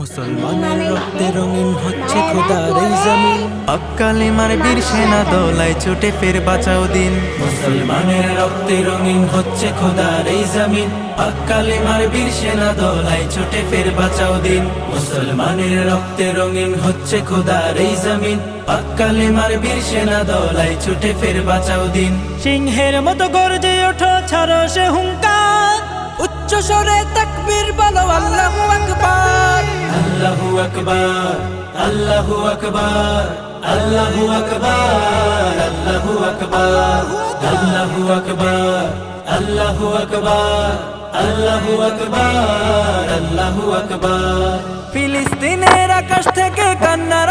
মুসলমানের রক্তে রঙিন হচ্ছে খোদার এই জমিন। হক কালিমার বীর সেনা দোলায় ছুটে ফের বাঁচাও দিন। মুসলমানের রক্তে রঙিন হচ্ছে খোদার এই জমিন। হক কালিমার বীর সেনা দোলায় ছুটে ফের বাঁচাও দিন। মুসলমানের রক্তে রঙিন হচ্ছে খোদার এই জমিন। হক কালিমার বীর সেনা দোলায় ছুটে ফের বাঁচাও দিন। সিংহের মতো গর্জে ওঠো, ছাড়ো সে হুঙ্কার, উচ্চ স্বরে তাকবীর বলো আল্লাহু আকবার। আল্লাহু আকবার, আল্লাহু আকবার, আল্লাহু আকবার, আল্লাহু আকবার, আল্লাহু আকবার, আল্লাহু আকবার, আল্লাহু আকবার, আল্লাহু আকবার। ফিলিস্তিনের আকাশ থেকে কান্নার